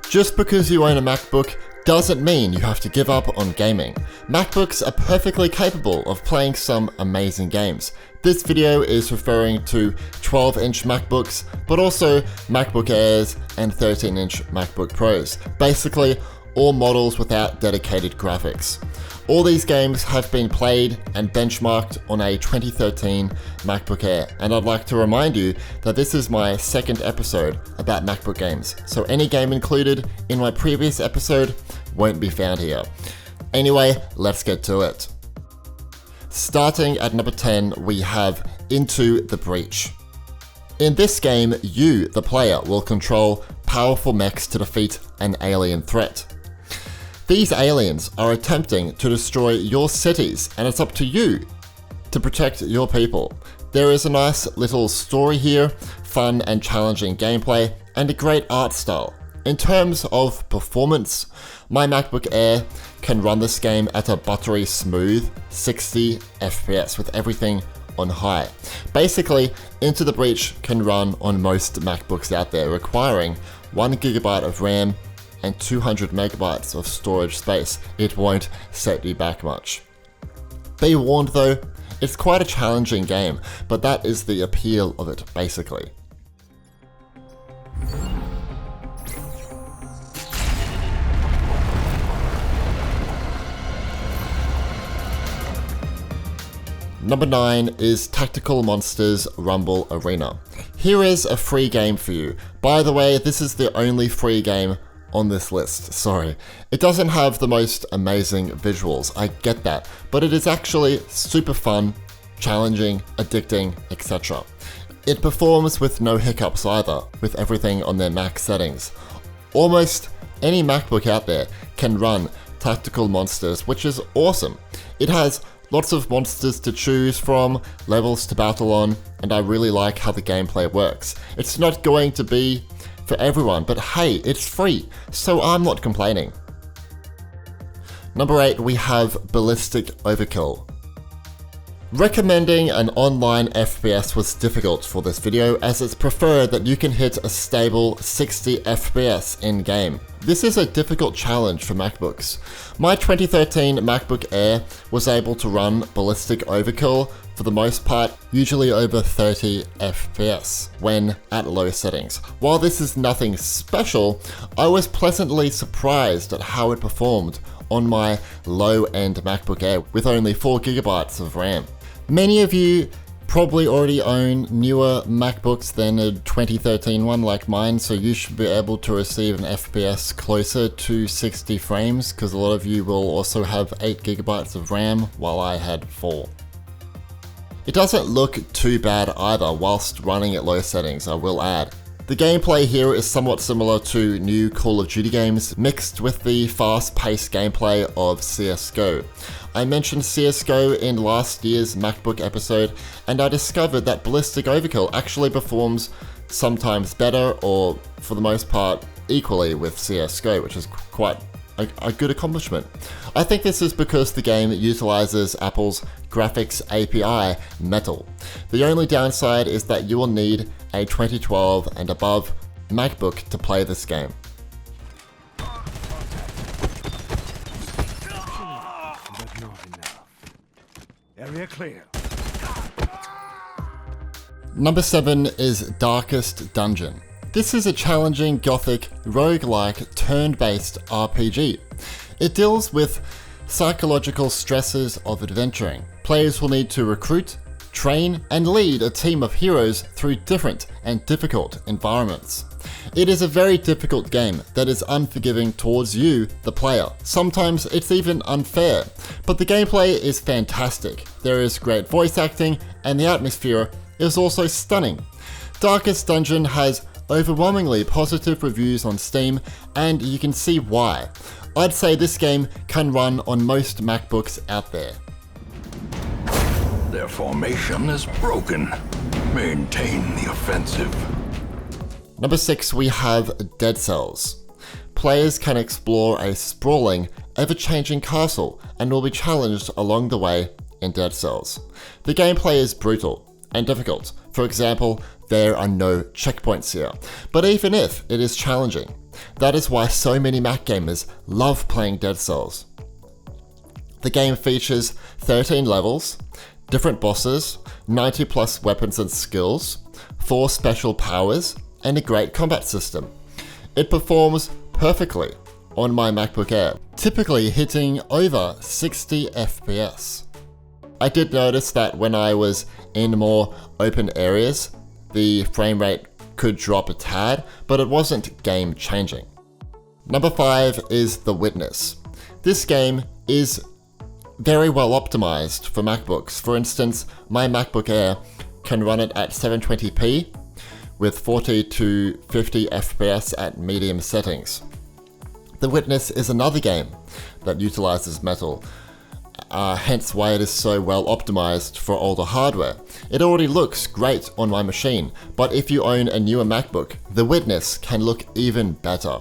Just because you own a MacBook doesn't mean you have to give up on gaming. MacBooks are perfectly capable of playing some amazing games. This video is referring to 12-inch MacBooks, but also MacBook Airs and 13-inch MacBook Pros. Basically, all models without dedicated graphics. All these games have been played and benchmarked on a 2013 MacBook Air, and I'd like to remind you that this is my second episode about MacBook games, so any game included in my previous episode won't be found here. Anyway, let's get to it. Starting at number 10, we have Into the Breach. In this game, you, the player, will control powerful mechs to defeat an alien threat. These aliens are attempting to destroy your cities, and it's up to you to protect your people. There is a nice little story here, fun and challenging gameplay, and a great art style. In terms of performance, my MacBook Air can run this game at a buttery smooth 60 FPS with everything on high. Basically, Into the Breach can run on most MacBooks out there, requiring 1GB of RAM and 200 megabytes of storage space. It won't set you back much. Be warned though, it's quite a challenging game, but that is the appeal of it, basically. Number 9 is Tactical Monsters Rumble Arena. Here is a free game for you. By the way, this is the only free game on this list, sorry. It doesn't have the most amazing visuals, I get that, but it is actually super fun, challenging, addicting, etc. It performs with no hiccups either, with everything on their max settings. Almost any MacBook out there can run Tactical Monsters, which is awesome. It has lots of monsters to choose from, levels to battle on, and I really like how the gameplay works. It's not going to be for everyone, but hey, it's free, so I'm not complaining. Number 8, we have Ballistic Overkill. Recommending an online FPS was difficult for this video, as it's preferred that you can hit a stable 60 FPS in-game. This is a difficult challenge for MacBooks. My 2013 MacBook Air was able to run Ballistic Overkill for the most part, usually over 30 FPS when at low settings. While this is nothing special, I was pleasantly surprised at how it performed on my low-end MacBook Air with only 4GB of RAM. Many of you probably already own newer MacBooks than a 2013 one like mine, so you should be able to receive an FPS closer to 60 frames, because a lot of you will also have 8GB of RAM while I had 4. It doesn't look too bad either whilst running at low settings, I will add. The gameplay here is somewhat similar to new Call of Duty games, mixed with the fast-paced gameplay of CSGO. I mentioned CSGO in last year's MacBook episode, and I discovered that Ballistic Overkill actually performs sometimes better, or for the most part, equally with CSGO, which is quite a good accomplishment. I think this is because the game utilizes Apple's graphics API, Metal. The only downside is that you will need a 2012 and above MacBook to play this game. But not enough. Area clear. Number 7 is Darkest Dungeon. This is a challenging gothic roguelike turn-based RPG. It deals with psychological stresses of adventuring. Players will need to recruit, train, and lead a team of heroes through different and difficult environments. It is a very difficult game that is unforgiving towards you, the player. Sometimes it's even unfair, but the gameplay is fantastic. There is great voice acting, and the atmosphere is also stunning. Darkest Dungeon has overwhelmingly positive reviews on Steam, and you can see why. I'd say this game can run on most MacBooks out there. Their formation is broken. Maintain the offensive. Number 6, we have Dead Cells. Players can explore a sprawling, ever-changing castle and will be challenged along the way in Dead Cells. The gameplay is brutal and difficult. For example, there are no checkpoints here, but even if it is challenging, That is why so many Mac gamers love playing Dead Cells. The game features 13 levels, different bosses, 90 plus weapons and skills, 4 special powers, and a great combat system. It performs perfectly on my MacBook Air, typically hitting over 60 FPS. I did notice that when I was in more open areas, the frame rate could drop a tad, but it wasn't game changing. Number 5 is The Witness. This game is very well optimized for MacBooks. For instance, my MacBook Air can run it at 720p with 40 to 50 FPS at medium settings. The Witness is another game that utilizes metal, hence why it is so well optimized for older hardware. It already looks great on my machine, but if you own a newer MacBook, The Witness can look even better.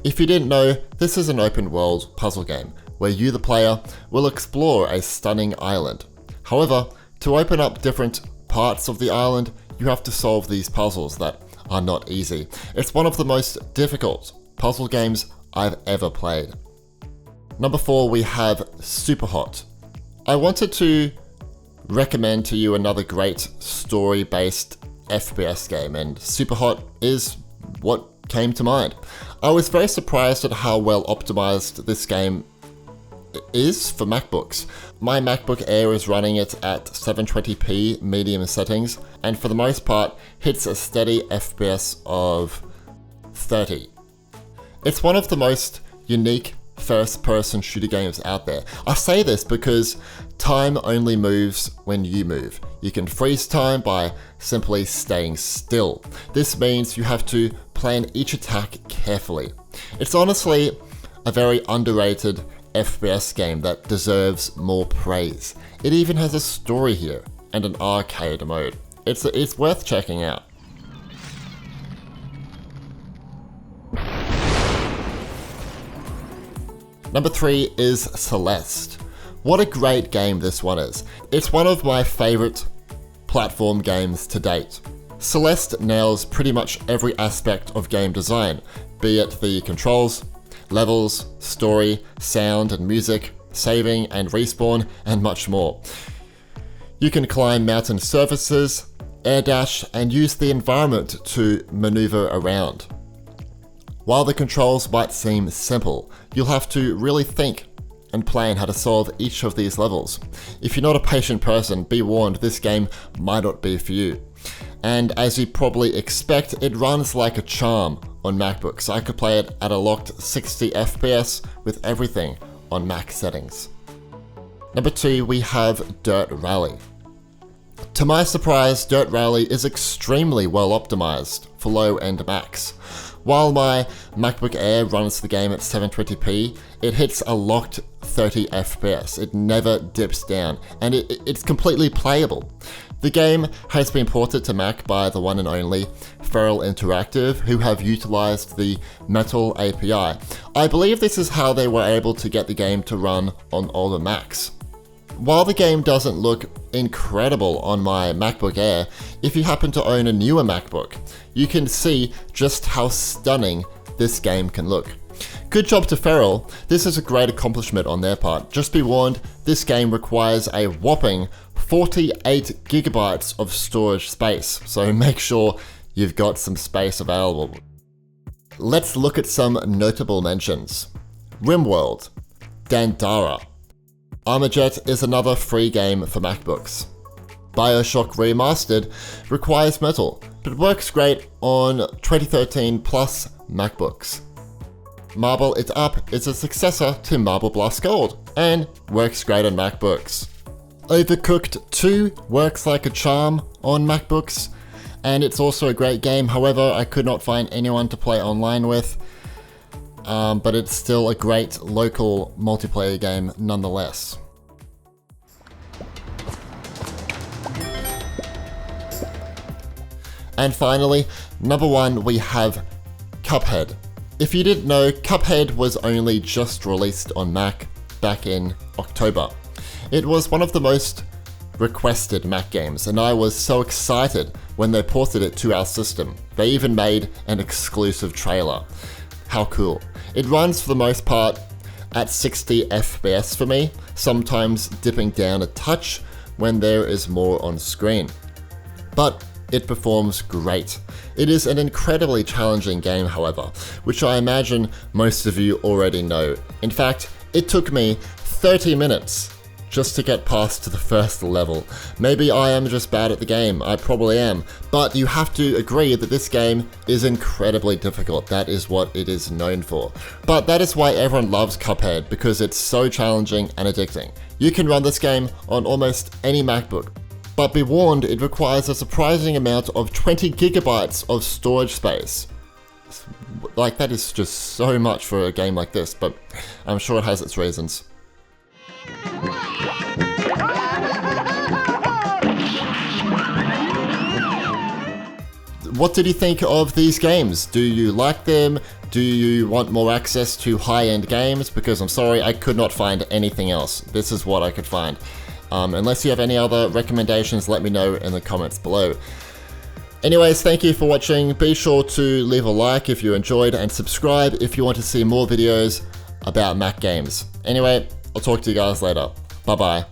If you didn't know, this is an open world puzzle game where you, the player, will explore a stunning island. However, to open up different parts of the island, you have to solve these puzzles that are not easy. It's one of the most difficult puzzle games I've ever played. Number 4, we have Superhot. I wanted to recommend to you another great story-based FPS game, and Superhot is what came to mind. I was very surprised at how well optimized this game is for MacBooks. My MacBook Air is running it at 720p medium settings, and for the most part hits a steady FPS of 30. It's one of the most unique first-person shooter games out there. I say this because time only moves when you move. You can freeze time by simply staying still. This means you have to plan each attack carefully. It's honestly a very underrated FPS game that deserves more praise. It even has a story here and an arcade mode. It's worth checking out. Number 3 is Celeste. What a great game this one is. It's one of my favorite platform games to date. Celeste nails pretty much every aspect of game design, be it the controls, levels, story, sound and music, saving and respawn, and much more. You can climb mountain surfaces, air dash, and use the environment to maneuver around. While the controls might seem simple, you'll have to really think and plan how to solve each of these levels. If you're not a patient person, be warned, this game might not be for you. And as you probably expect, it runs like a charm on MacBooks. I could play it at a locked 60 FPS with everything on Mac settings. Number 2, we have Dirt Rally. To my surprise, Dirt Rally is extremely well optimized for low-end Macs. While my MacBook Air runs the game at 720p, it hits a locked 30 FPS. It never dips down, and it's completely playable. The game has been ported to Mac by the one and only Feral Interactive, who have utilized the Metal API. I believe this is how they were able to get the game to run on older Macs. While the game doesn't look incredible on my MacBook Air, if you happen to own a newer MacBook, you can see just how stunning this game can look. Good job to Feral. This is a great accomplishment on their part. Just be warned, this game requires a whopping 48 gigabytes of storage space, so make sure you've got some space available. Let's look at some notable mentions. RimWorld, Dandara. Armajet is another free game for MacBooks. Bioshock Remastered requires metal, but works great on 2013 plus MacBooks. Marble It Up is a successor to Marble Blast Gold, and works great on MacBooks. Overcooked 2 works like a charm on MacBooks, and it's also a great game. However, I could not find anyone to play online with, but it's still a great local multiplayer game nonetheless. And finally, number 1, we have Cuphead. If you didn't know, Cuphead was only just released on Mac back in October. It was one of the most requested Mac games, and I was so excited when they ported it to our system. They even made an exclusive trailer. how cool. It runs for the most part at 60 FPS for me, sometimes dipping down a touch when there is more on screen. But it performs great. It is an incredibly challenging game, however, which I imagine most of you already know. In fact, it took me 30 minutes just to get past to the first level. Maybe I am just bad at the game, I probably am, but you have to agree that this game is incredibly difficult. That is what it is known for. But that is why everyone loves Cuphead, because it's so challenging and addicting. You can run this game on almost any MacBook, but be warned, it requires a surprising amount of 20 gigabytes of storage space. Like, that is just so much for a game like this, but I'm sure it has its reasons. What did you think of these games? Do you like them? Do you want more access to high-end games? Because I'm sorry, I could not find anything else. This is what I could find. Unless you have any other recommendations, let me know in the comments below. Anyways, thank you for watching. Be sure to leave a like if you enjoyed and subscribe if you want to see more videos about Mac games. Anyway, I'll talk to you guys later. Bye bye.